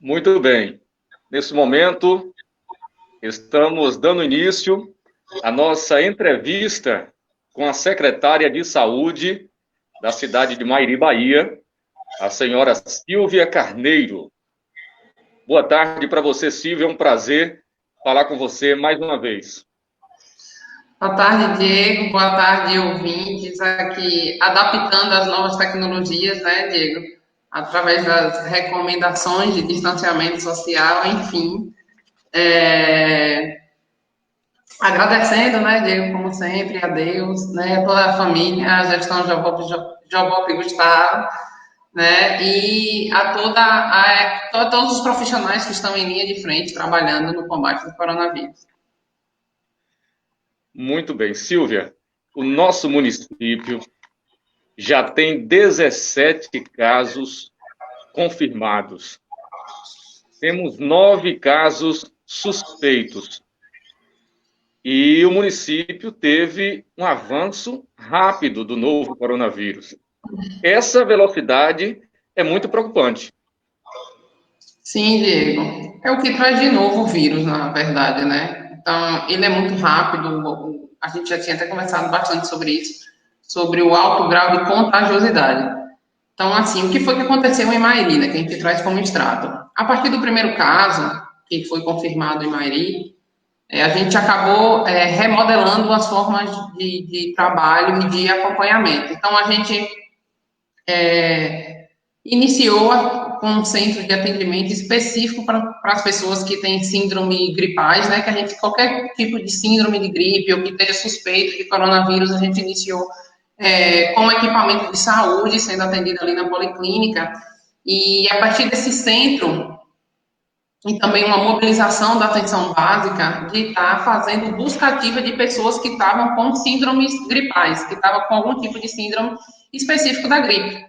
Muito bem. Nesse momento, estamos dando início à nossa entrevista com a secretária de Saúde da cidade de Mairi, Bahia, a senhora Silvia Carneiro. Boa tarde para você, Silvia. É um prazer falar com você mais uma vez. Boa tarde, Diego. Boa tarde, ouvintes. Aqui, adaptando as novas tecnologias, né, Diego? Através das recomendações de distanciamento social, enfim. Agradecendo, né, Diego, como sempre, a Deus, né, a toda a família, a gestão Jobope e Gustavo, né, e a todos os profissionais que estão em linha de frente trabalhando no combate do coronavírus. Muito bem. Silvia, o nosso município já tem 17 casos confirmados. Temos 9 casos suspeitos. E o município teve um avanço rápido do novo coronavírus. Essa velocidade é muito preocupante. Sim, Diego. É o que traz de novo o vírus, na verdade, né? Então, ele é muito rápido. A gente já tinha até conversado bastante sobre isso, sobre o alto grau de contagiosidade. Então, assim, o que foi que aconteceu em Mairi, né? Que a gente traz como extrato. A partir do primeiro caso, que foi confirmado em Mairi, a gente acabou remodelando as formas de trabalho e de acompanhamento. Então, a gente iniciou com um centro de atendimento específico para as pessoas que têm síndrome gripais, né? Que a gente, qualquer tipo de síndrome de gripe ou que esteja suspeito de coronavírus, a gente iniciou com equipamento de saúde sendo atendido ali na policlínica. E a partir desse centro, e também uma mobilização da atenção básica de estar fazendo busca ativa de pessoas que estavam com síndromes gripais, que estavam com algum tipo de síndrome específico da gripe.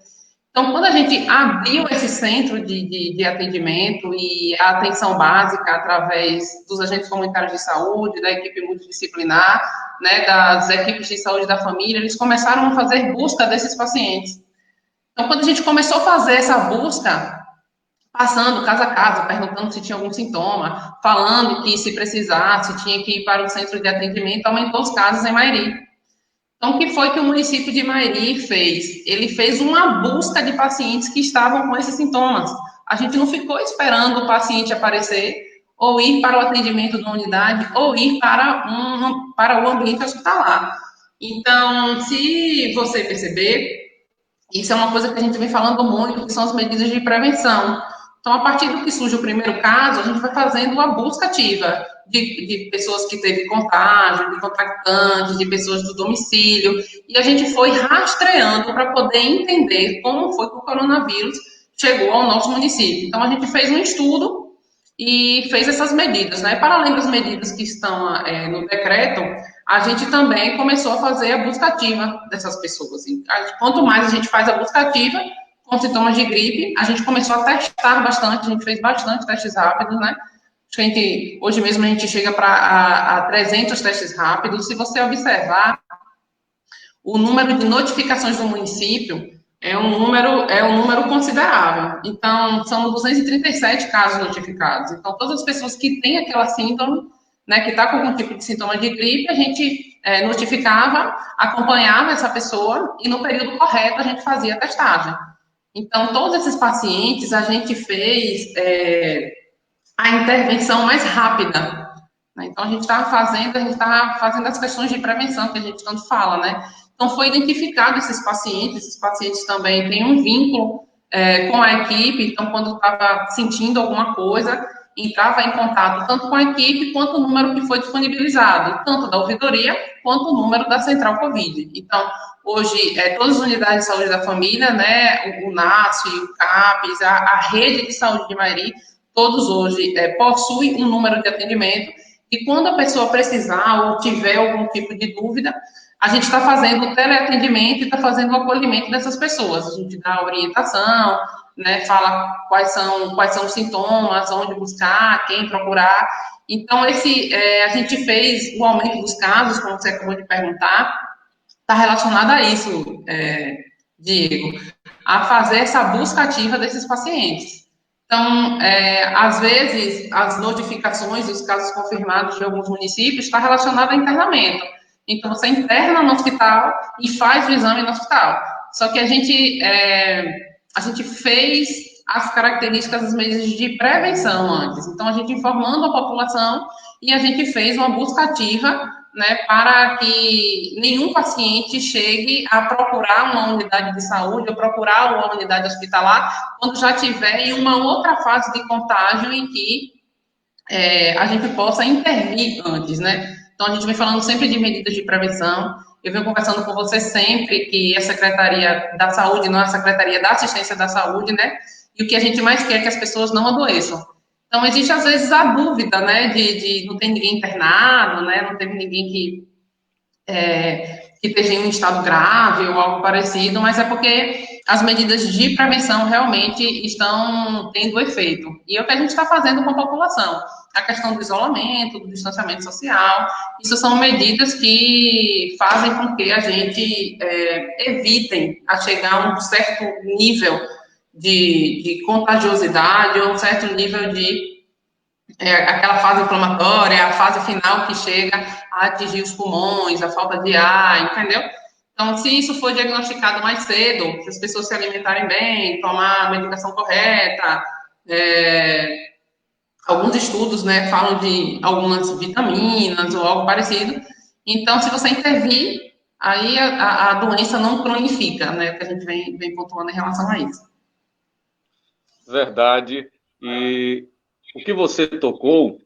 Então, quando a gente abriu esse centro de atendimento e a atenção básica através dos agentes comunitários de saúde, da equipe multidisciplinar, né, das equipes de saúde da família, eles começaram a fazer busca desses pacientes. Então, quando a gente começou a fazer essa busca, passando casa a casa, perguntando se tinha algum sintoma, falando que se precisasse, tinha que ir para o centro de atendimento, aumentou os casos em Mairi. Então, o que foi que o município de Mairi fez? Ele fez uma busca de pacientes que estavam com esses sintomas. A gente não ficou esperando o paciente aparecer, ou ir para o atendimento da unidade, ou ir para o ambiente hospitalar. Então, se você perceber, isso é uma coisa que a gente vem falando muito, que são as medidas de prevenção. Então, a partir do que surge o primeiro caso, a gente vai fazendo uma busca ativa de pessoas que teve contágio, de contactantes, de pessoas do domicílio, e a gente foi rastreando para poder entender como foi que o coronavírus chegou ao nosso município. Então, a gente fez um estudo e fez essas medidas, né? Para além das medidas que estão no decreto, a gente também começou a fazer a busca ativa dessas pessoas. E quanto mais a gente faz a busca ativa com sintomas de gripe, a gente começou a testar bastante, a gente fez bastante testes rápidos, né? Hoje mesmo a gente chega a 300 testes rápidos. Se você observar, o número de notificações do município é um número considerável. Então, são 237 casos notificados. Então, todas as pessoas que têm aquela síndrome, né, que está com algum tipo de sintoma de gripe, a gente notificava, acompanhava essa pessoa e no período correto a gente fazia a testagem. Então, todos esses pacientes a gente fez a intervenção mais rápida. Né? Então, a gente está fazendo as questões de prevenção que a gente tanto fala, né? Então, foi identificado esses pacientes também têm um vínculo com a equipe, então, quando estava sentindo alguma coisa, entrava em contato tanto com a equipe, quanto o número que foi disponibilizado, tanto da ouvidoria, quanto o número da Central Covid. Então, hoje, todas as unidades de saúde da família, né, o NASF, o CAPES, a rede de saúde de Mairi, todos hoje possuem um número de atendimento, e quando a pessoa precisar ou tiver algum tipo de dúvida, a gente está fazendo o teleatendimento e está fazendo o acolhimento dessas pessoas. A gente dá orientação, né, fala quais são os sintomas, onde buscar, quem procurar. Então, a gente fez o aumento dos casos, como você acabou de perguntar, está relacionado a isso, Diego, a fazer essa busca ativa desses pacientes. Então, às vezes, as notificações dos casos confirmados de alguns municípios está relacionado a internamento. Então, você interna no hospital e faz o exame no hospital. Só que a gente fez as características das medidas de prevenção antes. Então, a gente informando a população e a gente fez uma busca ativa, né, para que nenhum paciente chegue a procurar uma unidade de saúde ou procurar uma unidade hospitalar quando já tiver em uma outra fase de contágio em que a gente possa intervir antes, né? Então, a gente vem falando sempre de medidas de prevenção. Eu venho conversando com você sempre que a Secretaria da Saúde não é a Secretaria da Assistência da Saúde, né? E o que a gente mais quer é que as pessoas não adoeçam. Então, existe, às vezes, a dúvida, né, de não ter ninguém internado, né, não teve ninguém que esteja em um estado grave ou algo parecido, mas é porque as medidas de prevenção realmente estão tendo efeito. E é o que a gente está fazendo com a população. A questão do isolamento, do distanciamento social, isso são medidas que fazem com que a gente evitem a chegar a um certo nível de contagiosidade ou um certo nível de aquela fase inflamatória, a fase final que chega a atingir os pulmões, a falta de ar, entendeu? Então, se isso for diagnosticado mais cedo, se as pessoas se alimentarem bem, tomar a medicação correta, alguns estudos, né, falam de algumas vitaminas ou algo parecido. Então, se você intervir, aí a doença não cronifica, né, que a gente vem pontuando em relação a isso. Verdade. E o que você tocou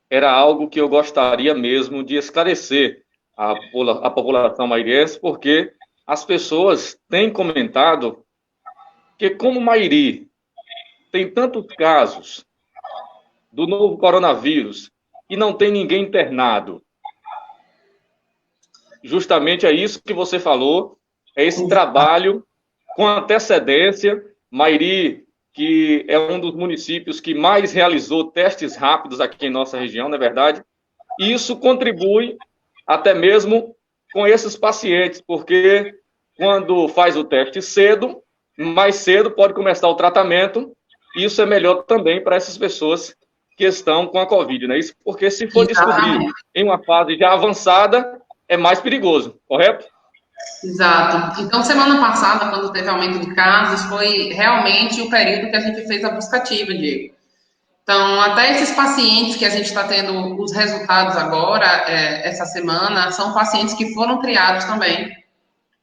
era algo que eu gostaria mesmo de esclarecer à população mairiense, porque as pessoas têm comentado que, como Mairi tem tantos casos do novo coronavírus e não tem ninguém internado, justamente é isso que você falou, é esse trabalho com antecedência. Mairi, que é um dos municípios que mais realizou testes rápidos aqui em nossa região, não é verdade? E isso contribui até mesmo com esses pacientes, porque quando faz o teste cedo, mais cedo pode começar o tratamento, e isso é melhor também para essas pessoas que estão com a Covid, não é isso? Porque se for descobrir em uma fase já avançada, é mais perigoso, correto? Exato. Então, semana passada, quando teve aumento de casos, foi realmente o período que a gente fez a busca ativa, Diego. Então, até esses pacientes que a gente está tendo os resultados agora, essa semana, são pacientes que foram triados também.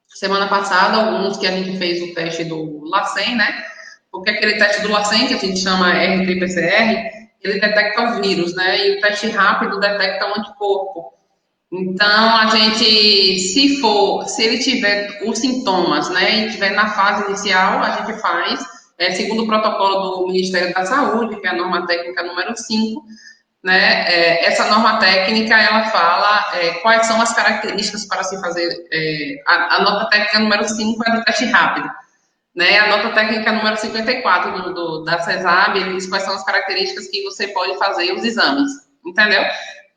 Semana passada, alguns que a gente fez o teste do LACEN, né? Porque aquele teste do LACEN, que a gente chama RT-PCR, ele detecta o vírus, né? E o teste rápido detecta o anticorpo. Então, a gente, se ele tiver os sintomas, né, e tiver na fase inicial, a gente faz, segundo o protocolo do Ministério da Saúde, que é a norma técnica número 5, né, essa norma técnica, ela fala quais são as características para se fazer, a nota técnica número 5 é do teste rápido, né, a nota técnica número 54 da CESAB, ele diz quais são as características que você pode fazer os exames, entendeu?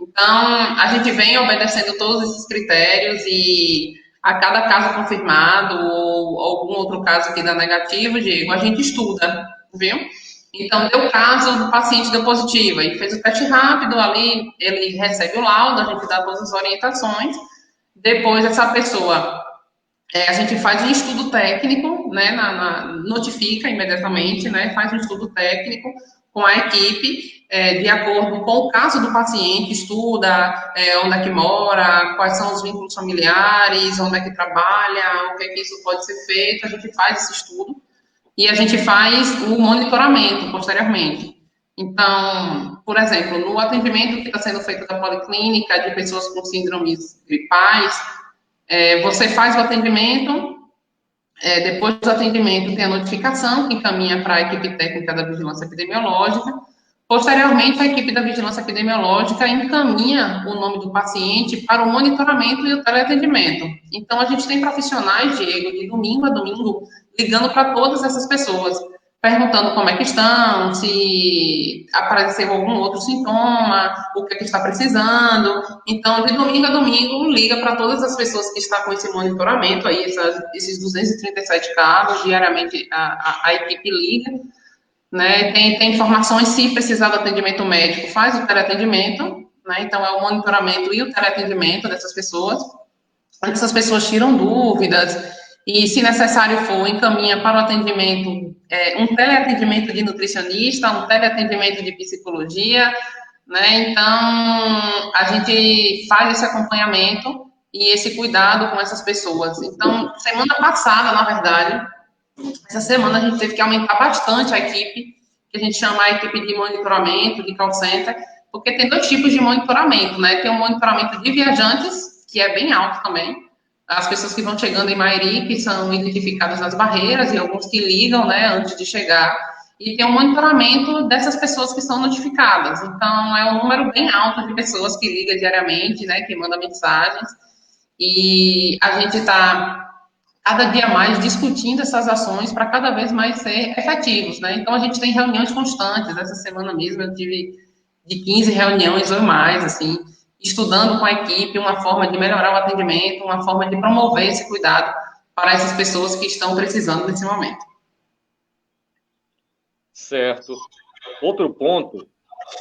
Então, a gente vem obedecendo todos esses critérios e a cada caso confirmado ou algum outro caso que dá negativo, Diego, a gente estuda, viu? Então, deu caso do paciente deu positivo, e fez o teste rápido, ali ele recebe o laudo, a gente dá todas as orientações, depois essa pessoa, a gente faz um estudo técnico, né, notifica imediatamente, né, faz um estudo técnico com a equipe, de acordo com o caso do paciente, estuda onde é que mora, quais são os vínculos familiares, onde é que trabalha, o que é que isso pode ser feito, a gente faz esse estudo e a gente faz o monitoramento posteriormente. Então, por exemplo, no atendimento que está sendo feito da policlínica de pessoas com síndromes gripais, você faz o atendimento, depois do atendimento tem a notificação que encaminha para a equipe técnica da vigilância epidemiológica. Posteriormente, a equipe da vigilância epidemiológica encaminha o nome do paciente para o monitoramento e o teleatendimento. Então, a gente tem profissionais, Diego, de domingo a domingo, ligando para todas essas pessoas, perguntando como é que estão, se apareceu algum outro sintoma, o que é que está precisando. Então, de domingo a domingo, liga para todas as pessoas que estão com esse monitoramento, aí, esses 237 casos, diariamente a equipe liga, né? Tem informações, se precisar do atendimento médico, faz o teleatendimento, né? Então, é o monitoramento e o teleatendimento dessas pessoas. Essas pessoas tiram dúvidas e, se necessário for, encaminha para o atendimento, um teleatendimento de nutricionista, um teleatendimento de psicologia, né? Então, a gente faz esse acompanhamento e esse cuidado com essas pessoas. Então, semana passada, na verdade, essa semana a gente teve que aumentar bastante a equipe, que a gente chama a equipe de monitoramento, de call center, porque tem dois tipos de monitoramento, né? Tem um monitoramento de viajantes, que é bem alto também, as pessoas que vão chegando em Mairi, que são identificadas nas barreiras, e alguns que ligam, né, antes de chegar, e tem um monitoramento dessas pessoas que são notificadas. Então, é um número bem alto de pessoas que ligam diariamente, né, que mandam mensagens, e a gente está cada dia mais discutindo essas ações para cada vez mais ser efetivos, né? Então, a gente tem reuniões constantes. Essa semana mesmo eu tive de 15 reuniões ou mais, assim, estudando com a equipe uma forma de melhorar o atendimento, uma forma de promover esse cuidado para essas pessoas que estão precisando nesse momento. Certo. Outro ponto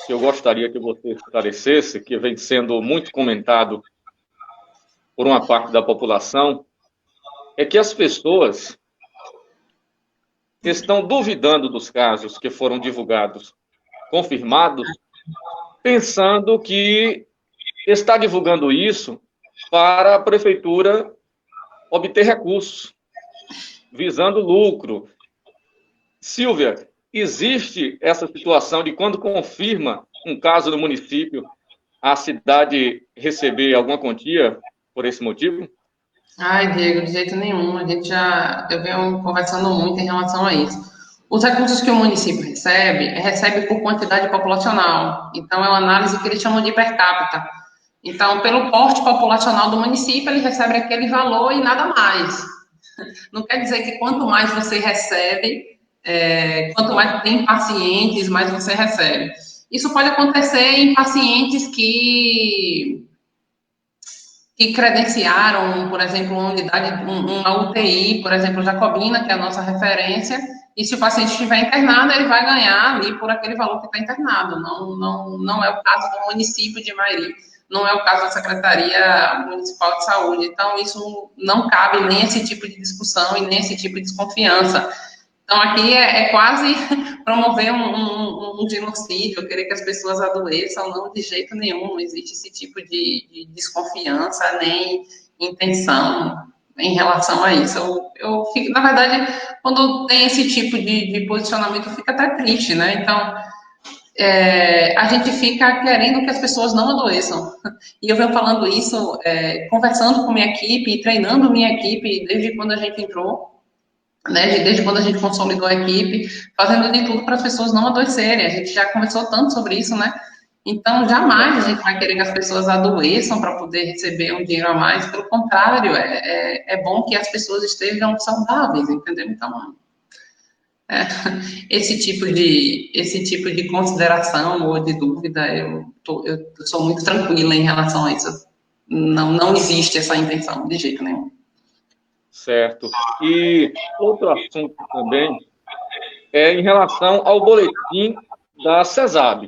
que eu gostaria que você esclarecesse, que vem sendo muito comentado por uma parte da população, é que as pessoas estão duvidando dos casos que foram divulgados, confirmados, pensando que está divulgando isso para a prefeitura obter recursos, visando lucro. Silvia, existe essa situação de quando confirma um caso no município, a cidade receber alguma quantia por esse motivo? Ai, Diego, de jeito nenhum. Eu venho conversando muito em relação a isso. Os recursos que o município recebe por quantidade populacional. Então, é uma análise que eles chamam de per capita. Então, pelo porte populacional do município, ele recebe aquele valor e nada mais. Não quer dizer que quanto mais você recebe, quanto mais tem pacientes, mais você recebe. Isso pode acontecer em pacientes que credenciaram, por exemplo, uma unidade, uma UTI, por exemplo, Jacobina, que é a nossa referência, e se o paciente estiver internado, ele vai ganhar ali por aquele valor que está internado. Não é o caso do município de Mairi, não é o caso da Secretaria Municipal de Saúde. Então, isso não cabe nem esse tipo de discussão e nem esse tipo de desconfiança. Então, aqui é quase promover um genocídio, querer que as pessoas adoeçam, não, de jeito nenhum, não existe esse tipo de desconfiança, nem intenção em relação a isso. Eu fico, na verdade, quando tem esse tipo de posicionamento, fica até triste, né? Então, a gente fica querendo que as pessoas não adoeçam. E eu venho falando isso, conversando com minha equipe, treinando minha equipe desde quando a gente entrou, né, desde quando a gente consolidou a equipe, fazendo de tudo para as pessoas não adoecerem. A gente já conversou tanto sobre isso, né? Então, jamais a gente vai querer que as pessoas adoeçam para poder receber um dinheiro a mais. Pelo contrário, é bom que as pessoas estejam saudáveis, entendeu? Então, é, esse tipo de consideração ou de dúvida, eu sou muito tranquila em relação a isso. Não existe essa intenção, de jeito nenhum. Certo. E outro assunto também é em relação ao boletim da CESAB.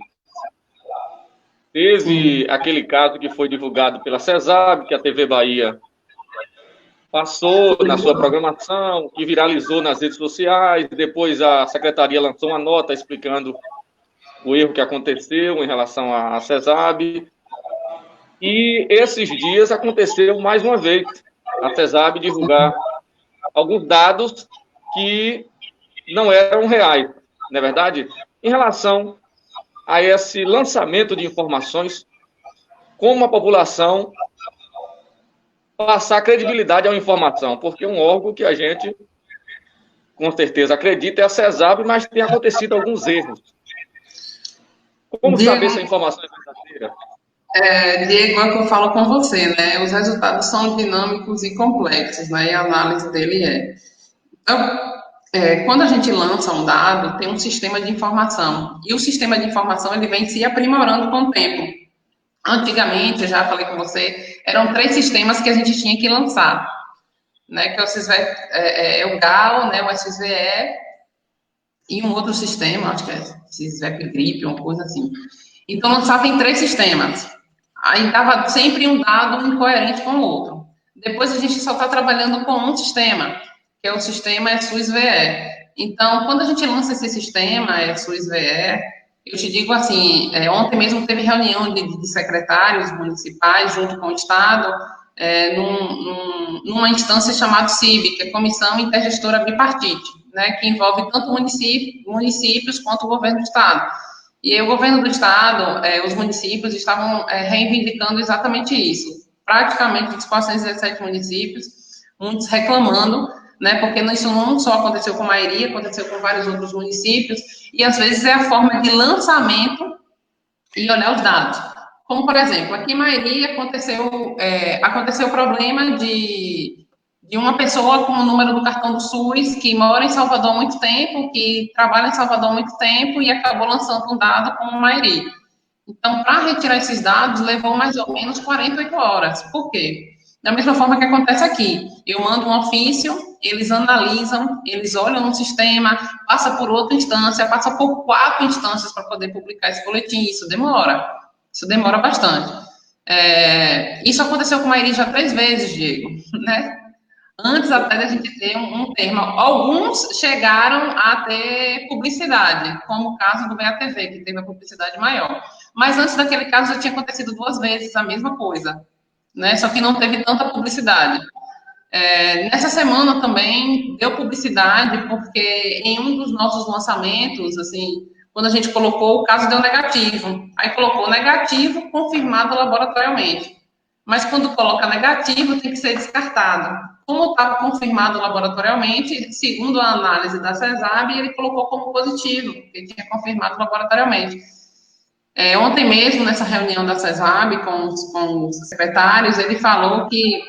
Teve aquele caso que foi divulgado pela CESAB, que a TV Bahia passou na sua programação, que viralizou nas redes sociais, depois a secretaria lançou uma nota explicando o erro que aconteceu em relação à CESAB. E esses dias aconteceu mais uma vez a CESAB divulgar alguns dados que não eram reais, não é verdade? Em relação a esse lançamento de informações, como a população passar credibilidade à informação, porque um órgão que a gente, com certeza, acredita é a CESAB, mas tem acontecido alguns erros. Como saber se a informação é verdadeira? Diego, é o que eu falo com você, né? Os resultados são dinâmicos e complexos, né? E a análise dele é. Então, quando a gente lança um dado, tem um sistema de informação. E o sistema de informação, ele vem se aprimorando com o tempo. Antigamente, eu já falei com você, eram 3 sistemas que a gente tinha que lançar, né? Que é o GAL, né? O SSVE e um outro sistema, acho que é Cisvec uma coisa assim. Então, lançava em 3 sistemas. Aí dava sempre um dado incoerente com o outro. Depois a gente só está trabalhando com um sistema, que é o sistema SUS-VE. Então, quando a gente lança esse sistema, SUS-VE, eu te digo assim, ontem mesmo teve reunião de secretários municipais junto com o Estado, numa instância chamada CIB, que é Comissão Intergestora Bipartite, né, que envolve tanto municípios quanto o governo do Estado. E aí, o governo do Estado, os municípios estavam reivindicando exatamente isso. Praticamente dos 417 municípios, muitos reclamando, né, porque isso não só aconteceu com Mairi, aconteceu com vários outros municípios, e às vezes é a forma de lançamento e olhar os dados. Como, por exemplo, aqui em Mairi aconteceu o problema de uma pessoa com o número do cartão do SUS, que mora em Salvador há muito tempo, que trabalha em Salvador há muito tempo, e acabou lançando um dado como Mairi. Então, para retirar esses dados, levou mais ou menos 48 horas. Por quê? Da mesma forma que acontece aqui. Eu mando um ofício, eles analisam, eles olham no sistema, passa por outra instância, passa por 4 instâncias para poder publicar esse boletim. Isso demora bastante. Isso aconteceu com a Mairi já 3 vezes, Diego, né? Antes até da gente ter um termo. Alguns chegaram a ter publicidade, como o caso do BATV, que teve a publicidade maior. Mas antes daquele caso já tinha acontecido 2 vezes a mesma coisa, né? Só que não teve tanta publicidade. Nessa semana também deu publicidade, porque em um dos nossos lançamentos, assim, quando a gente colocou, o caso deu negativo. Aí colocou negativo, confirmado laboratorialmente. Mas quando coloca negativo, tem que ser descartado. Como estava confirmado laboratorialmente, segundo a análise da CESAB, ele colocou como positivo, porque tinha confirmado laboratorialmente. Ontem mesmo, nessa reunião da CESAB com os secretários, ele falou que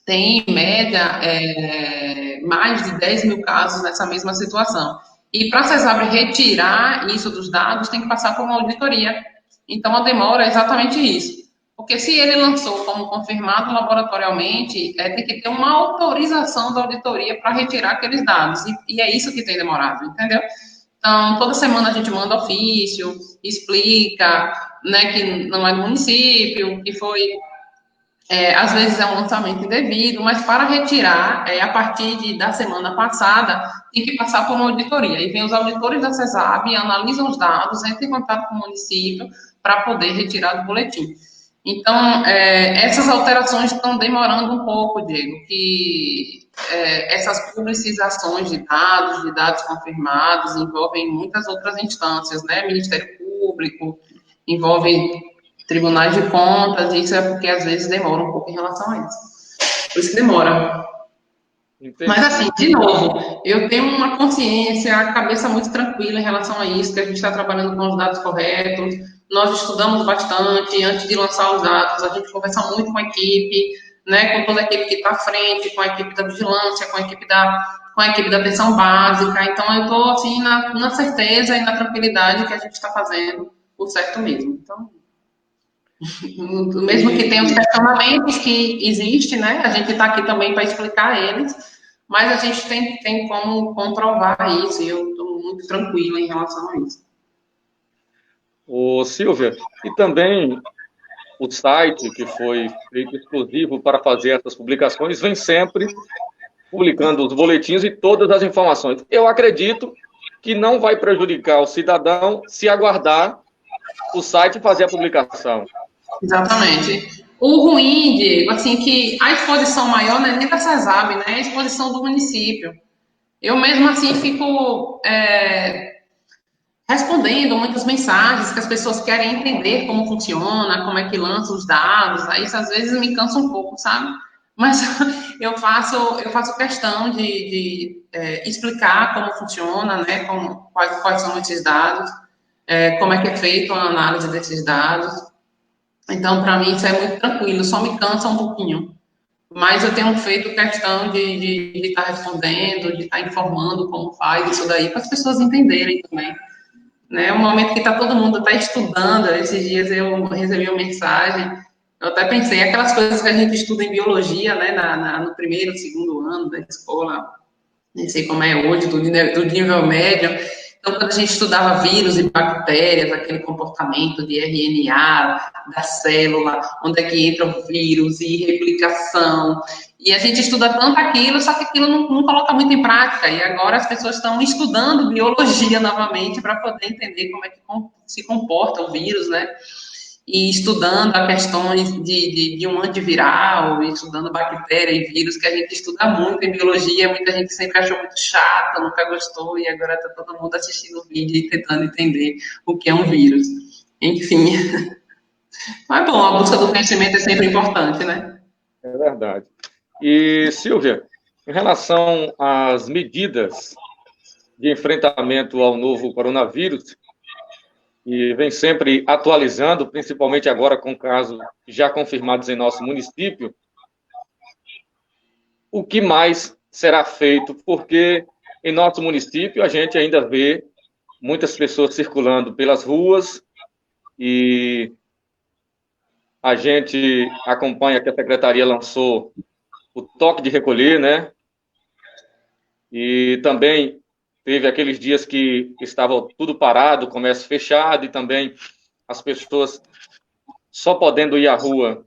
tem, em média, mais de 10 mil casos nessa mesma situação. E para a CESAB retirar isso dos dados, tem que passar por uma auditoria. Então, a demora é exatamente isso. Porque se ele lançou como confirmado laboratorialmente, tem que ter uma autorização da auditoria para retirar aqueles dados. E é isso que tem demorado, entendeu? Então, toda semana a gente manda ofício, explica, né, que não é do município, que foi... às vezes é um lançamento indevido, mas para retirar, a partir da semana passada, tem que passar por uma auditoria. E vem os auditores da CESAB, analisam os dados, entram em contato com o município para poder retirar do boletim. Então, essas alterações estão demorando um pouco, Diego, que essas publicizações de dados confirmados, envolvem muitas outras instâncias, né? Ministério Público, envolve tribunais de contas, isso é porque às vezes demora um pouco em relação a isso. Por isso que demora. Entendi. Mas assim, de novo, eu tenho uma consciência, a cabeça muito tranquila em relação a isso, que a gente está trabalhando com os dados corretos, nós estudamos bastante antes de lançar os dados, a gente conversa muito com a equipe, né, com toda a equipe que está à frente, com a equipe da vigilância, com a equipe da atenção básica. Então, eu estou assim, na certeza e na tranquilidade que a gente está fazendo o certo mesmo. Então, mesmo que tenha os questionamentos que existem, né, a gente está aqui também para explicar eles, mas a gente tem como comprovar isso, e eu estou muito tranquila em relação a isso. Ô, Silvia, e também o site que foi feito exclusivo para fazer essas publicações vem sempre publicando os boletins e todas as informações. Eu acredito que não vai prejudicar o cidadão se aguardar o site fazer a publicação. Exatamente. O ruim, Diego, assim, que a exposição maior não é nem da CESAB, né? É a exposição do município. Eu mesmo, assim, fico respondendo muitas mensagens que as pessoas querem entender como funciona, como é que lança os dados, aí isso às vezes me cansa um pouco, sabe? Mas eu faço questão de explicar como funciona, né? Quais são esses dados, como é que é feita a análise desses dados. Então, para mim, isso é muito tranquilo, só me cansa um pouquinho. Mas eu tenho feito questão de estar respondendo, de estar informando como faz isso daí, para as pessoas entenderem também. Né? O momento que todo mundo está estudando, esses dias eu recebi uma mensagem, eu até pensei, aquelas coisas que a gente estuda em biologia, né, no primeiro, segundo ano da escola, nem sei como é hoje, do nível médio, Então, quando a gente estudava vírus e bactérias, aquele comportamento de RNA da célula, onde é que entra o vírus e replicação, e a gente estuda tanto aquilo, só que aquilo não coloca muito em prática, e agora as pessoas estão estudando biologia novamente para poder entender como é que se comporta o vírus, né? E estudando a questões de um antiviral, estudando bactéria e vírus, que a gente estuda muito em biologia, muita gente sempre achou muito chato, nunca gostou, e agora está todo mundo assistindo o vídeo e tentando entender o que é um vírus. Enfim. Mas bom, a busca do conhecimento é sempre importante, né? É verdade. E, Silvia, em relação às medidas de enfrentamento ao novo coronavírus, e vem sempre atualizando, principalmente agora com casos já confirmados em nosso município, o que mais será feito? Porque em nosso município a gente ainda vê muitas pessoas circulando pelas ruas e a gente acompanha que a secretaria lançou o toque de recolher, né? E também teve aqueles dias que estava tudo parado, comércio fechado, e também as pessoas só podendo ir à rua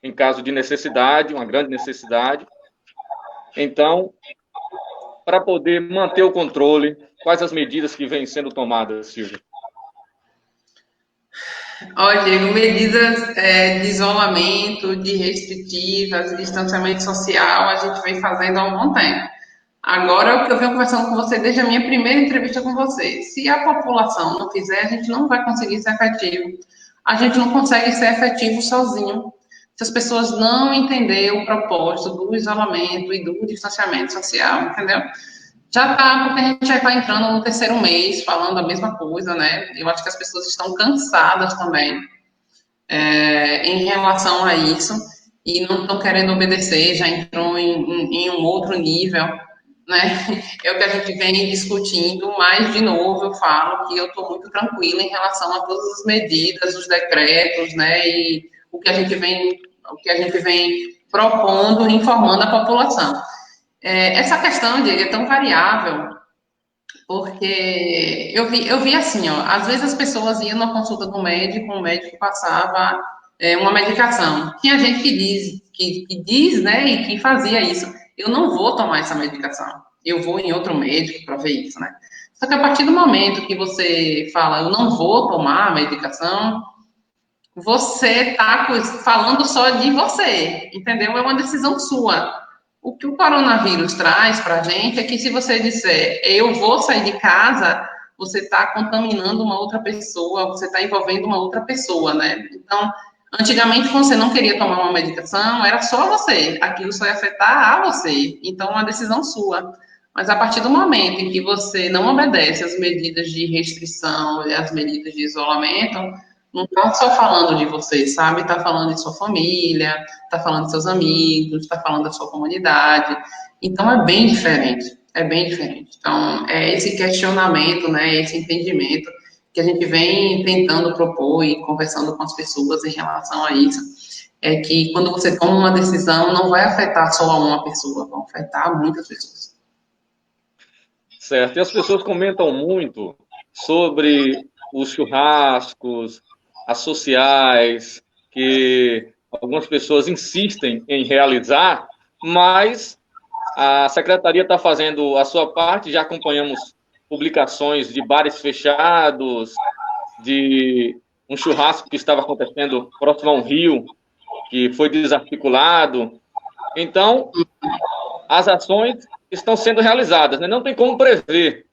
em caso de necessidade, uma grande necessidade. Então, para poder manter o controle, quais as medidas que vêm sendo tomadas, Silvia? Olha, Diego, medidas de isolamento, de restritivas, de distanciamento social, a gente vem fazendo há um bom tempo. Agora, é o que eu venho conversando com você desde a minha primeira entrevista com você. Se a população não fizer, a gente não vai conseguir ser efetivo. A gente não consegue ser efetivo sozinho. Se as pessoas não entenderem o propósito do isolamento e do distanciamento social, entendeu? Já tá, porque a gente já está entrando no terceiro mês falando a mesma coisa, né? Eu acho que as pessoas estão cansadas também em relação a isso e não estão querendo obedecer, já entrou em um outro nível, né? É o que a gente vem discutindo, mas, de novo, eu falo que eu estou muito tranquila em relação a todas as medidas, os decretos, né? E o que a gente vem propondo, informando a população. Essa questão, Diego, é tão variável, porque eu vi assim, ó, às vezes as pessoas iam na consulta do médico, o médico passava uma medicação. Tinha gente que diz, né, e que fazia isso. Eu não vou tomar essa medicação. Eu vou em outro médico para ver isso, né? Só que a partir do momento que você fala, eu não vou tomar a medicação, você está falando só de você, entendeu? É uma decisão sua. O que o coronavírus traz para a gente é que se você disser eu vou sair de casa, você está contaminando uma outra pessoa, você está envolvendo uma outra pessoa, né? Então, antigamente, quando você não queria tomar uma medicação, era só você, aquilo só ia afetar a você. Então, é uma decisão sua. Mas a partir do momento em que você não obedece às medidas de restrição e às medidas de isolamento, não está só falando de você, sabe? Está falando de sua família, está falando de seus amigos, está falando da sua comunidade. Então, é bem diferente. É bem diferente. Então, é esse questionamento, né? Esse entendimento que a gente vem tentando propor e conversando com as pessoas em relação a isso. É que quando você toma uma decisão, não vai afetar só uma pessoa, vai afetar muitas pessoas. Certo. E as pessoas comentam muito sobre os churrascos, as sociais, que algumas pessoas insistem em realizar, mas a secretaria está fazendo a sua parte, já acompanhamos publicações de bares fechados, de um churrasco que estava acontecendo próximo a um rio, que foi desarticulado. Então, as ações estão sendo realizadas, né? Não tem como prever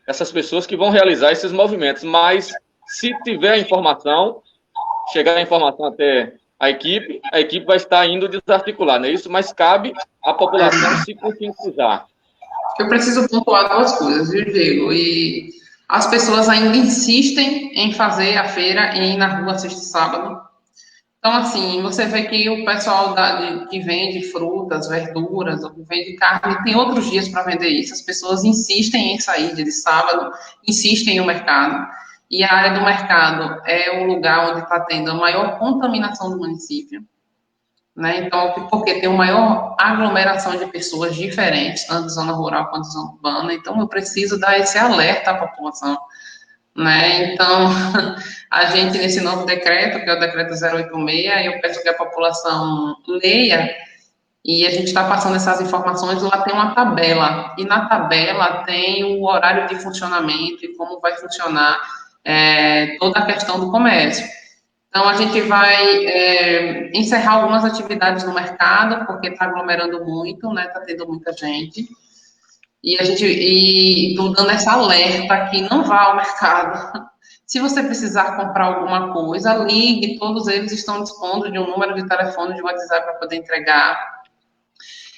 essas pessoas que vão realizar esses movimentos, mas se tiver informação, chegar a informação até a equipe vai estar indo desarticular, não é isso? Mas cabe à população se conscientizar. Eu preciso pontuar duas coisas, viu, Diego? E as pessoas ainda insistem em fazer a feira e ir na rua sexta e sábado. Então, assim, você vê que o pessoal que vende frutas, verduras, ou que vende carne, tem outros dias para vender isso. As pessoas insistem em sair de sábado, insistem no mercado. E a área do mercado é o lugar onde está tendo a maior contaminação do município, né? Então, porque tem uma maior aglomeração de pessoas diferentes, tanto de zona rural quanto de zona urbana, então eu preciso dar esse alerta à população, né? Então, a gente, nesse novo decreto, que é o decreto 086, eu peço que a população leia, e a gente está passando essas informações, lá tem uma tabela, e na tabela tem o horário de funcionamento e como vai funcionar toda a questão do comércio. Então, a gente vai encerrar algumas atividades no mercado, porque está aglomerando muito, né? Está tendo muita gente. E a gente estou dando essa alerta que não vá ao mercado. Se você precisar comprar alguma coisa, ligue, todos eles estão dispondo de um número de telefone de WhatsApp para poder entregar.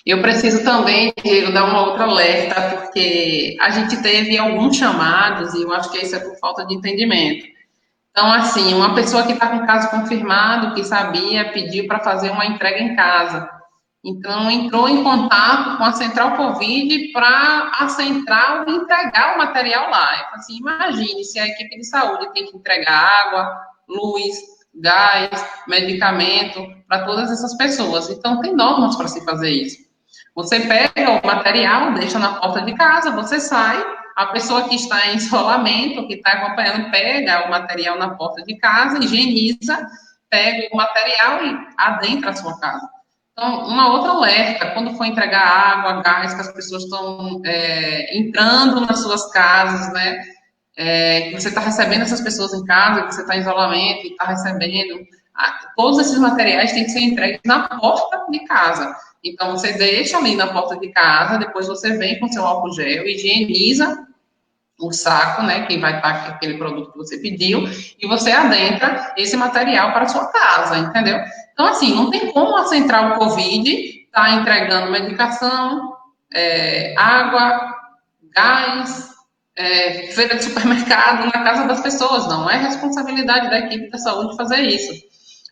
Eu preciso também, Diego, dar uma outra alerta, porque a gente teve alguns chamados, e eu acho que isso é por falta de entendimento. Então, assim, uma pessoa que está com caso confirmado, que sabia, pediu para fazer uma entrega em casa. Então, entrou em contato com a Central Covid para a Central entregar o material lá. Eu falei assim, imagine se a equipe de saúde tem que entregar água, luz, gás, medicamento para todas essas pessoas. Então, tem normas para se fazer isso. Você pega o material, deixa na porta de casa, você sai, a pessoa que está em isolamento, que está acompanhando, pega o material na porta de casa, higieniza, pega o material e adentra a sua casa. Então, uma outra alerta, quando for entregar água, gás, que as pessoas estão entrando nas suas casas, né? Que você está recebendo essas pessoas em casa, que você está em isolamento e está recebendo, todos esses materiais têm que ser entregues na porta de casa. Então, você deixa ali na porta de casa, depois você vem com seu álcool gel, higieniza o saco, né, que vai estar com aquele produto que você pediu, e você adentra esse material para a sua casa, entendeu? Então, assim, não tem como a Central Covid estar entregando medicação, água, gás, feira de supermercado na casa das pessoas. Não é responsabilidade da equipe da saúde fazer isso.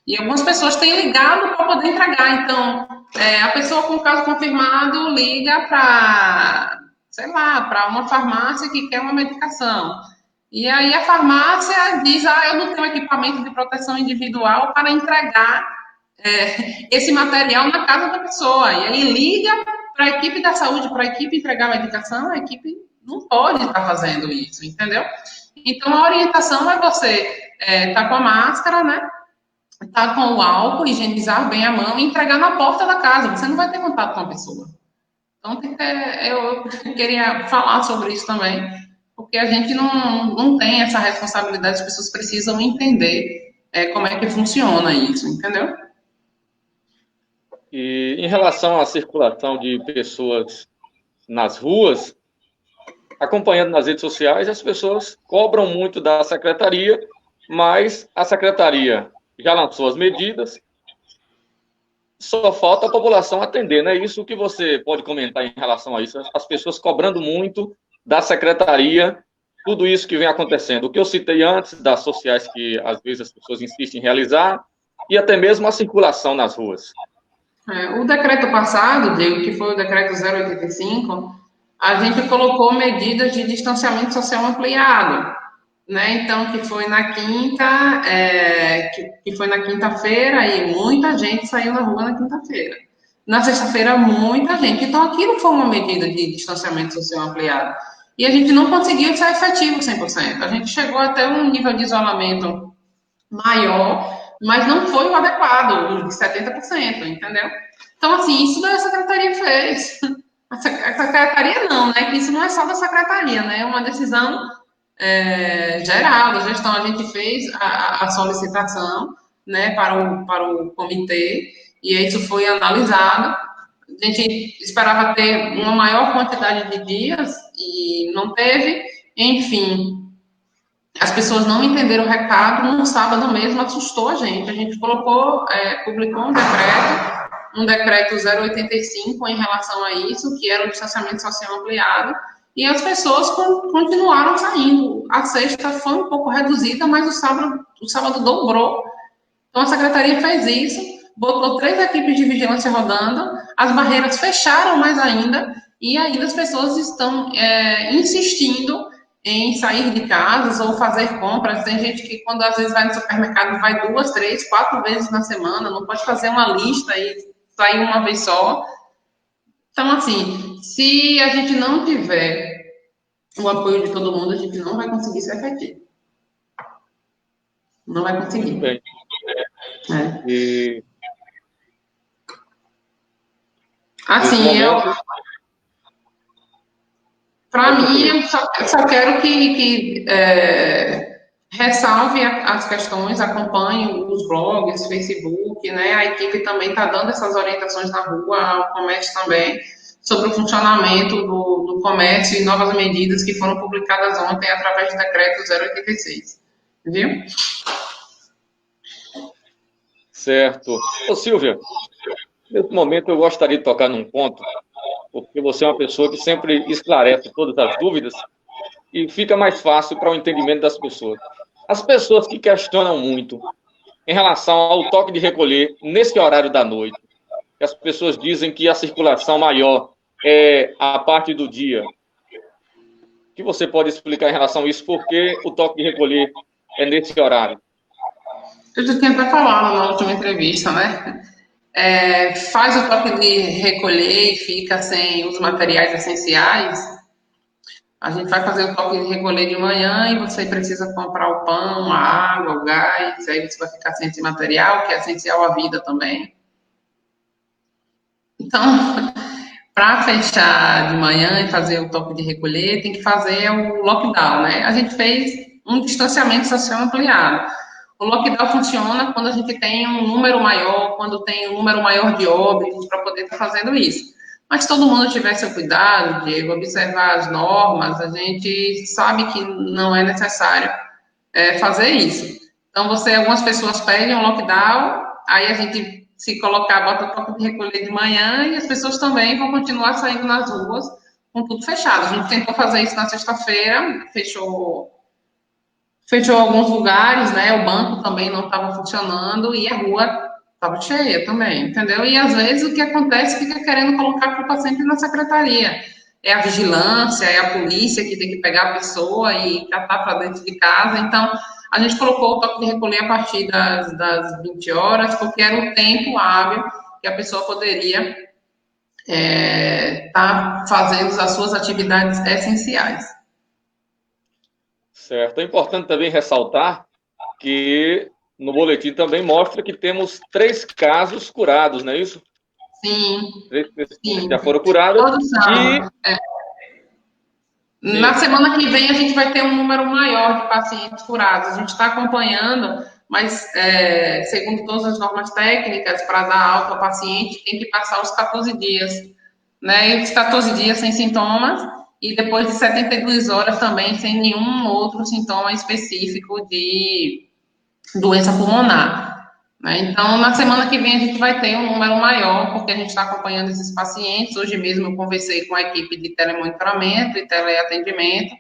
E algumas pessoas têm ligado para poder entregar. Então, a pessoa com o caso confirmado liga para, sei lá, para uma farmácia que quer uma medicação. E aí a farmácia diz, eu não tenho equipamento de proteção individual para entregar esse material na casa da pessoa. E aí liga para a equipe da saúde, para a equipe entregar a medicação, a equipe não pode estar fazendo isso, entendeu? Então, a orientação é você estar com a máscara, né? Estar com o álcool, higienizar bem a mão e entregar na porta da casa. Você não vai ter contato com a pessoa. Então, eu queria falar sobre isso também, porque a gente não tem essa responsabilidade, as pessoas precisam entender como é que funciona isso, entendeu? E em relação à circulação de pessoas nas ruas, acompanhando nas redes sociais, as pessoas cobram muito da secretaria, mas a secretaria já lançou as medidas, só falta a população atender, né? Isso que você pode comentar em relação a isso, as pessoas cobrando muito da secretaria, tudo isso que vem acontecendo. O que eu citei antes das sociais que às vezes as pessoas insistem em realizar, e até mesmo a circulação nas ruas. O decreto passado, Diego, que foi o decreto 085, a gente colocou medidas de distanciamento social ampliado, né? Então, que foi na quinta-feira e muita gente saiu na rua na quinta-feira. Na sexta-feira, muita gente. Então, aquilo foi uma medida de distanciamento social ampliado. E a gente não conseguiu ser efetivo 100%. A gente chegou até um nível de isolamento maior, mas não foi o adequado, de 70%, entendeu? Então, assim, isso a secretaria fez. A secretaria não, né? Que isso não é só da secretaria, né? É uma decisão geral da gestão. A gente fez a solicitação, né, para o comitê, e isso foi analisado. A gente esperava ter uma maior quantidade de dias e não teve. Enfim, as pessoas não entenderam o recado. No sábado mesmo assustou a gente colocou, publicou um decreto 085 em relação a isso, que era o distanciamento social ampliado, e as pessoas continuaram saindo. A sexta foi um pouco reduzida, mas o sábado dobrou. Então, a secretaria fez isso, botou 3 equipes de vigilância rodando, as barreiras fecharam mais ainda, e ainda as pessoas estão insistindo em sair de casas ou fazer compras. Tem gente que, quando às vezes vai no supermercado, vai 2, 3, 4 vezes na semana, não pode fazer uma lista e sair uma vez só. Então, assim, se a gente não tiver o apoio de todo mundo, a gente não vai conseguir ser efetivo. Não vai conseguir. Muito bem. É. E nesse Assim, momento, para pode mim, concluir. eu só quero que ressalve as questões, acompanhe os blogs, Facebook, né? A equipe também está dando essas orientações na rua, o comércio também, sobre o funcionamento do comércio e novas medidas que foram publicadas ontem através do decreto 086. Viu? Certo. Ô, Silvia, nesse momento eu gostaria de tocar num ponto, porque você é uma pessoa que sempre esclarece todas as dúvidas e fica mais fácil para o entendimento das pessoas. As pessoas que questionam muito em relação ao toque de recolher nesse horário da noite, as pessoas dizem que a circulação maior é a parte do dia. O que você pode explicar em relação a isso? Por que o toque de recolher é nesse horário? Eu já tinha até falado na última entrevista, né? Faz o toque de recolher e fica sem os materiais essenciais. A gente vai fazer o toque de recolher de manhã e você precisa comprar o pão, a água, o gás, aí você vai ficar sem esse material, que é essencial à vida também. Então, para fechar de manhã e fazer o toque de recolher, tem que fazer o lockdown, né? A gente fez um distanciamento social ampliado. O lockdown funciona quando a gente tem um número maior, quando tem um número maior de óbitos para poder estar fazendo isso. Mas se todo mundo tiver seu cuidado, Diego, observar as normas, a gente sabe que não é necessário fazer isso. Então, algumas pessoas pedem um lockdown, aí a gente se colocar, bota o toque de recolher de manhã e as pessoas também vão continuar saindo nas ruas com tudo fechado. A gente tentou fazer isso na sexta-feira, fechou alguns lugares, né? O banco também não estava funcionando e a rua estava cheia também, entendeu? E às vezes o que acontece fica querendo colocar a culpa sempre na secretaria. É a vigilância, é a polícia que tem que pegar a pessoa e catar para dentro de casa. Então, a gente colocou o toque de recolher a partir das 20 horas, porque era o tempo hábil que a pessoa poderia estar fazendo as suas atividades essenciais. Certo. É importante também ressaltar que no boletim também mostra que temos 3 casos curados, não é isso? Sim, 3 pessoas que sim. já foram curadas Todos e... são. Na Sim, semana que vem a gente vai ter um número maior de pacientes curados. A gente está acompanhando, mas segundo todas as normas técnicas, para dar alta ao paciente, tem que passar os 14 dias, né? E os 14 dias sem sintomas e depois de 72 horas também sem nenhum outro sintoma específico de doença pulmonar. Né? Então, na semana que vem a gente vai ter um número maior, porque a gente está acompanhando esses pacientes. Hoje mesmo eu conversei com a equipe de telemonitoramento e teleatendimento,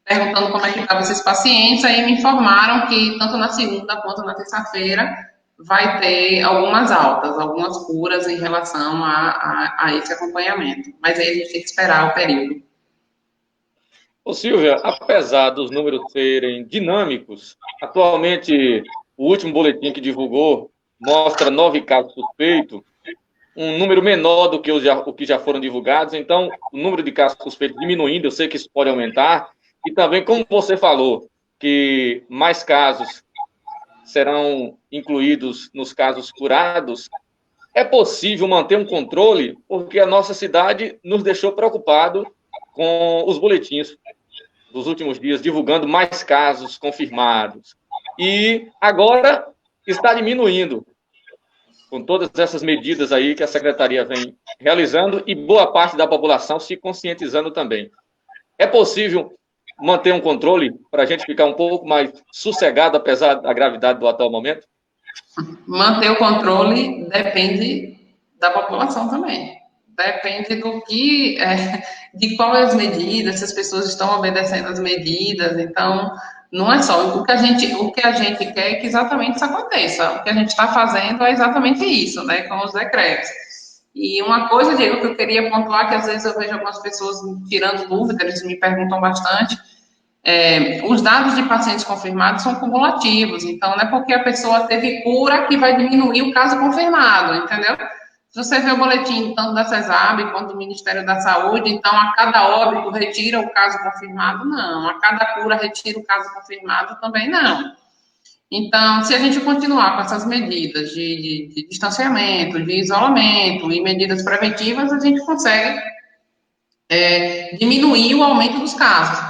perguntando como é que estavam esses pacientes, aí me informaram que tanto na segunda quanto na terça-feira vai ter algumas altas, algumas curas em relação a esse acompanhamento. Mas aí a gente tem que esperar o período. Ô, Silvia, apesar dos números serem dinâmicos, atualmente o último boletim que divulgou mostra 9 casos suspeitos, um número menor do que o que já foram divulgados, então o número de casos suspeitos diminuindo, eu sei que isso pode aumentar, e também, como você falou, que mais casos serão incluídos nos casos curados, é possível manter um controle, porque a nossa cidade nos deixou preocupado com os boletins dos últimos dias, divulgando mais casos confirmados. E agora está diminuindo, com todas essas medidas aí que a Secretaria vem realizando e boa parte da população se conscientizando também. É possível manter um controle para a gente ficar um pouco mais sossegado, apesar da gravidade do atual momento? Manter o controle depende da população também. Depende de quais as medidas, se as pessoas estão obedecendo as medidas. Então, não é só o que a gente quer é que exatamente isso aconteça. O que a gente está fazendo é exatamente isso, né, com os decretos. E uma coisa, Diego, que eu queria pontuar, que às vezes eu vejo algumas pessoas tirando dúvidas, eles me perguntam bastante, os dados de pacientes confirmados são cumulativos, então não é porque a pessoa teve cura que vai diminuir o caso confirmado, entendeu? Se você vê o boletim tanto da CESAB quanto do Ministério da Saúde, então a cada óbito retira o caso confirmado, não. A cada cura retira o caso confirmado, também não. Então, se a gente continuar com essas medidas de distanciamento, de isolamento e medidas preventivas, a gente consegue diminuir o aumento dos casos.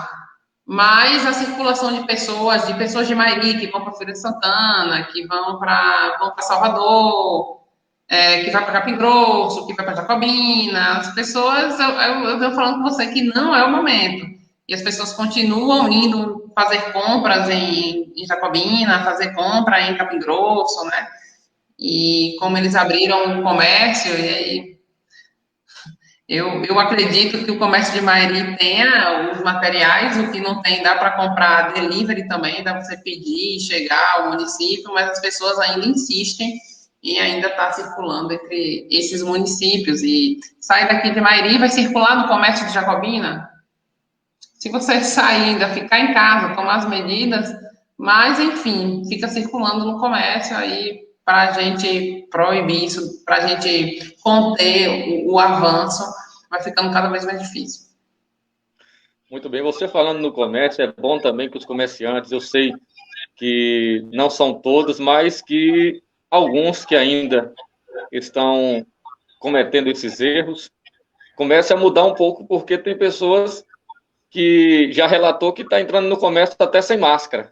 Mas a circulação de pessoas de Mairi, que vão para Feira de Santana, que vão para Salvador, que vai para Capim Grosso, que vai para Jacobina, as pessoas, eu venho falando com você que não é o momento. E as pessoas continuam indo fazer compras em Jacobina, fazer compra em Capim Grosso, né? E como eles abriram o comércio, e aí eu acredito que o comércio de Mairi tenha os materiais, o que não tem dá para comprar delivery também, dá para você pedir e chegar ao município, mas as pessoas ainda insistem e ainda está circulando entre esses municípios. E sai daqui de Mairi, vai circular no comércio de Jacobina. Se você sair ainda, ficar em casa, tomar as medidas, mas, enfim, fica circulando no comércio aí para a gente proibir isso, para a gente conter o avanço, vai ficando cada vez mais difícil. Muito bem, você falando no comércio, é bom também que os comerciantes, eu sei que não são todos, mas que alguns que ainda estão cometendo esses erros, comecem a mudar um pouco, porque tem pessoas que já relatou que está entrando no comércio até sem máscara.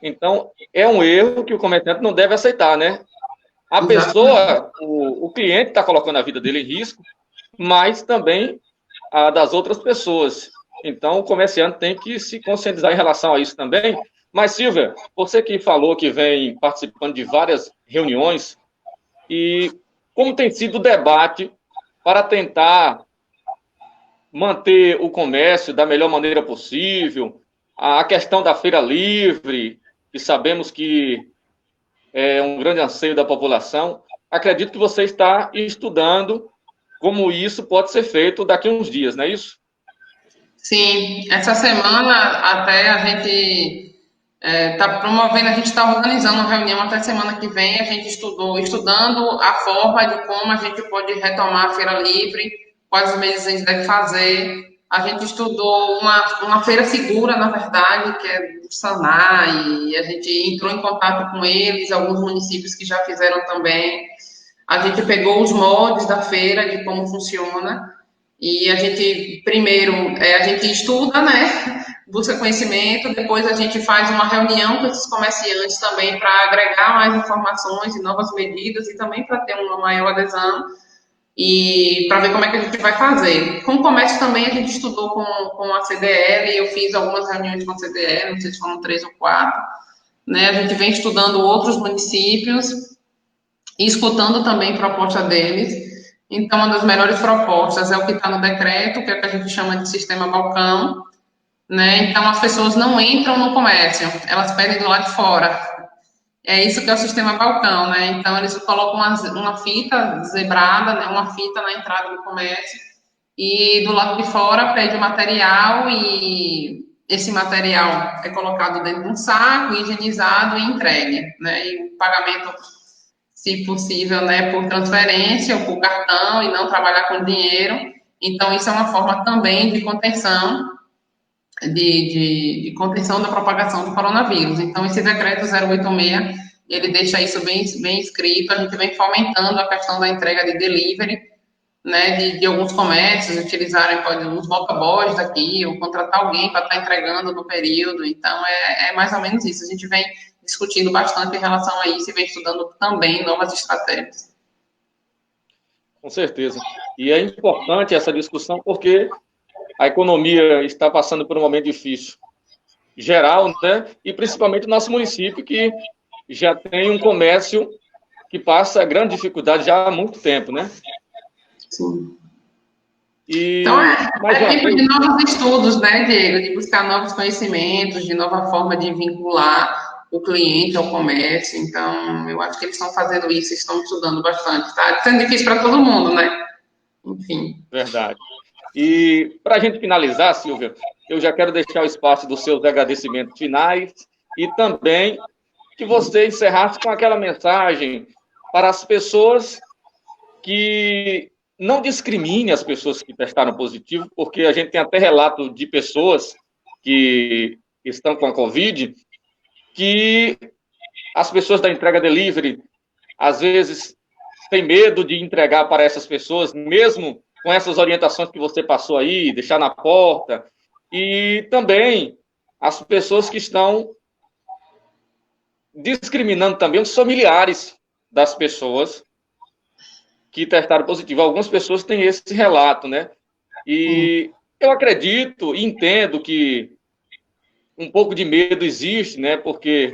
Então, é um erro que o comerciante não deve aceitar, né? A pessoa, o cliente está colocando a vida dele em risco, mas também a das outras pessoas. Então, o comerciante tem que se conscientizar em relação a isso também. Mas, Silvia, você que falou que vem participando de várias reuniões, e como tem sido o debate para tentar manter o comércio da melhor maneira possível, a questão da feira livre, que sabemos que é um grande anseio da população. Acredito que você está estudando como isso pode ser feito daqui a uns dias, não é isso? Sim, essa semana até a gente está promovendo, a gente está organizando uma reunião até semana que vem, a gente estudando a forma de como a gente pode retomar a feira livre, quais meses a gente deve fazer. A gente estudou uma feira segura, na verdade, que é do Sanar, e a gente entrou em contato com eles, alguns municípios que já fizeram também. A gente pegou os moldes da feira, de como funciona, e a gente, primeiro, a gente estuda, né, busca conhecimento, depois a gente faz uma reunião com esses comerciantes também para agregar mais informações e novas medidas, e também para ter uma maior adesão, e para ver como é que a gente vai fazer. Com o comércio também a gente estudou com a CDL, eu fiz algumas reuniões com a CDL, não sei se foram 3 ou 4, né, a gente vem estudando outros municípios, e escutando também proposta deles. Então, uma das melhores propostas é o que está no decreto, que é o que a gente chama de sistema balcão, né? Então, as pessoas não entram no comércio, elas pedem do lado de fora. É isso que é o sistema balcão, né? Então, eles colocam uma fita zebrada, né? Uma fita na entrada do comércio, e do lado de fora pede o material, e esse material é colocado dentro de um saco, higienizado e entregue, né? E o pagamento, se possível, né, por transferência ou por cartão, e não trabalhar com dinheiro. Então, isso é uma forma também de contenção, de contenção da propagação do coronavírus. Então, esse decreto 086, ele deixa isso bem escrito. A gente vem fomentando a questão da entrega de delivery, né, de alguns comércios utilizarem, pode, os motoboys daqui, ou contratar alguém para estar entregando no período. Então, é mais ou menos isso. A gente vem discutindo bastante em relação a isso e vem estudando também novas estratégias. Com certeza. E é importante essa discussão porque a economia está passando por um momento difícil geral, né? E principalmente o nosso município, que já tem um comércio que passa grande dificuldade já há muito tempo, né? Sim. E, então, tempo de novos estudos, né, Diego? De buscar novos conhecimentos, de nova forma de vincular o cliente ao comércio. Então, eu acho que eles estão fazendo isso, estão estudando bastante. Está sendo difícil para todo mundo, né? Enfim. Verdade. E para a gente finalizar, Silvia, eu já quero deixar o espaço dos seus agradecimentos finais e também que você encerrasse com aquela mensagem para as pessoas que não discrimine as pessoas que testaram positivo, porque a gente tem até relato de pessoas que estão com a Covid, que as pessoas da entrega delivery, às vezes, têm medo de entregar para essas pessoas, mesmo com essas orientações que você passou aí, deixar na porta, e também as pessoas que estão discriminando também os familiares das pessoas que testaram positivo. Algumas pessoas têm esse relato, né? E eu acredito e entendo que um pouco de medo existe, né? Porque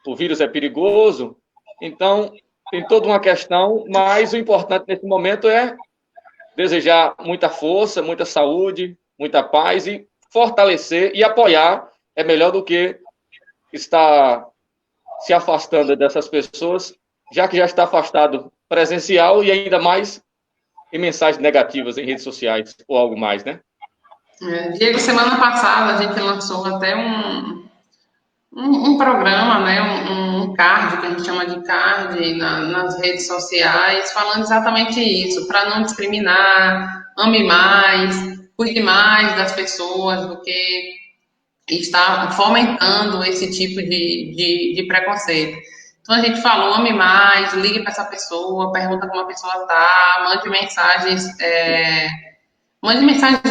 o vírus é perigoso, então tem toda uma questão, mas o importante nesse momento é desejar muita força, muita saúde, muita paz e fortalecer e apoiar é melhor do que estar se afastando dessas pessoas, já que já está afastado presencial e ainda mais em mensagens negativas em redes sociais ou algo mais, né? Diego, semana passada a gente lançou até um programa, né, um card, que a gente chama de card, nas redes sociais, falando exatamente isso, para não discriminar, ame mais, cuide mais das pessoas, do que está fomentando esse tipo de preconceito. Então a gente falou, ame mais, ligue para essa pessoa, pergunta como a pessoa está, mande mensagens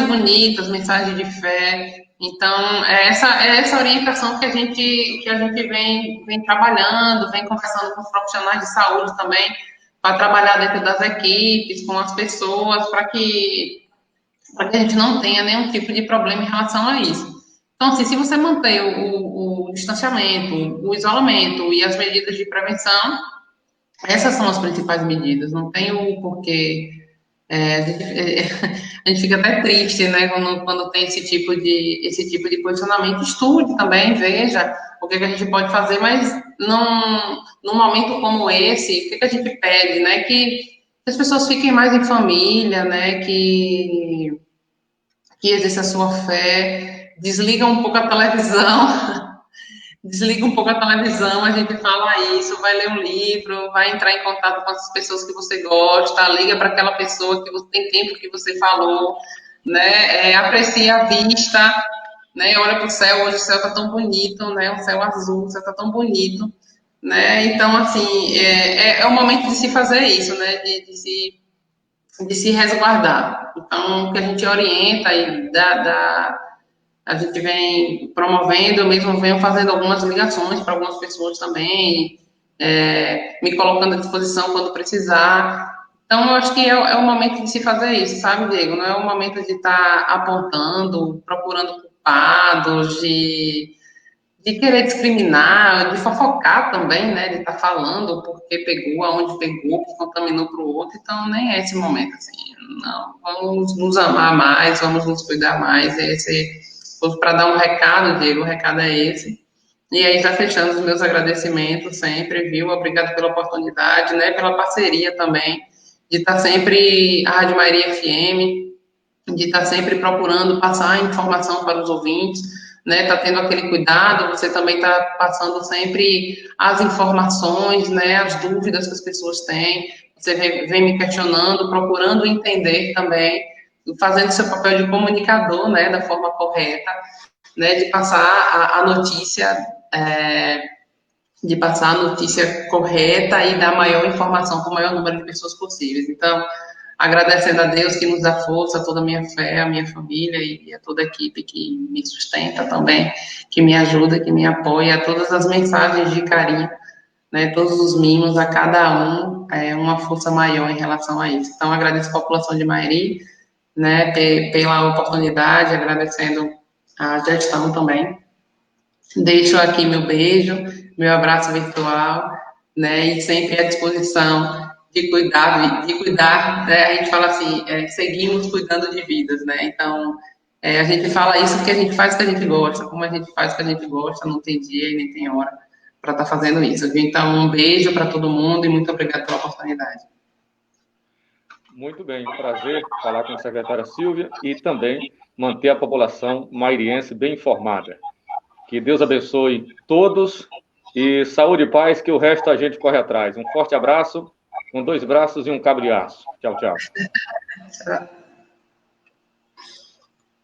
bonitas, mensagens de fé. Então, é essa orientação que a gente vem trabalhando, vem conversando com os profissionais de saúde também, para trabalhar dentro das equipes, com as pessoas, para que a gente não tenha nenhum tipo de problema em relação a isso. Então, assim, se você manter o distanciamento, o isolamento e as medidas de prevenção, essas são as principais medidas. Não tem o porquê. A gente fica até triste, né, quando tem esse tipo de posicionamento. Estude também, veja o que a gente pode fazer, mas num momento como esse, o que a gente pede, né, que as pessoas fiquem mais em família, né, que exerça a sua fé, desliga um pouco a televisão, desliga um pouco a televisão, a gente fala isso, vai ler um livro, vai entrar em contato com as pessoas que você gosta, liga para aquela pessoa que você, tem tempo que você falou, né? Aprecie a vista, né? Olha para o céu, hoje o céu está tão bonito, né? O céu azul, o céu está tão bonito, né? Então, assim, é o momento de se fazer isso, né? De se resguardar. Então, o que a gente orienta e a gente vem promovendo, eu mesmo venho fazendo algumas ligações para algumas pessoas também, me colocando à disposição quando precisar. Então, eu acho que é o momento de se fazer isso, sabe, Diego? Não é o momento de estar apontando, procurando culpados, de querer discriminar, de fofocar também, né? De estar falando porque pegou, aonde pegou, que contaminou para o outro. Então, nem é esse momento, assim. Não, vamos nos amar mais, vamos nos cuidar mais. Para dar um recado, Diego, o recado é esse. E aí, já fechando os meus agradecimentos sempre, viu? Obrigado pela oportunidade, né? Pela parceria também, de estar sempre, a Rádio Mairie FM, de estar sempre procurando passar a informação para os ouvintes, né? Tá tendo aquele cuidado, você também está passando sempre as informações, né? As dúvidas que as pessoas têm, você vem me questionando, procurando entender também, fazendo seu papel de comunicador, né? Da forma correta, né? De passar a notícia, correta e dar maior informação para o maior número de pessoas possíveis. Então, agradecendo a Deus que nos dá força, a toda a minha fé, a minha família e a toda a equipe que me sustenta também, que me ajuda, que me apoia, a todas as mensagens de carinho, né, todos os mimos, a cada um, uma força maior em relação a isso. Então, agradeço a população de Mairi, né, pela oportunidade, agradecendo a gestão também. Deixo aqui meu beijo, meu abraço virtual, né, e sempre à disposição de cuidar, né, a gente fala assim, seguimos cuidando de vidas, né, então, a gente fala isso porque a gente faz o que a gente gosta, como a gente faz o que a gente gosta, não tem dia e nem tem hora para estar fazendo isso, viu? Então, um beijo para todo mundo e muito obrigada pela oportunidade. Muito bem, um prazer falar com a secretária Silvia e também manter a população mairiense bem informada. Que Deus abençoe todos e saúde e paz, que o resto a gente corre atrás. Um forte abraço, com 2 braços e um cabo de aço. Tchau, tchau.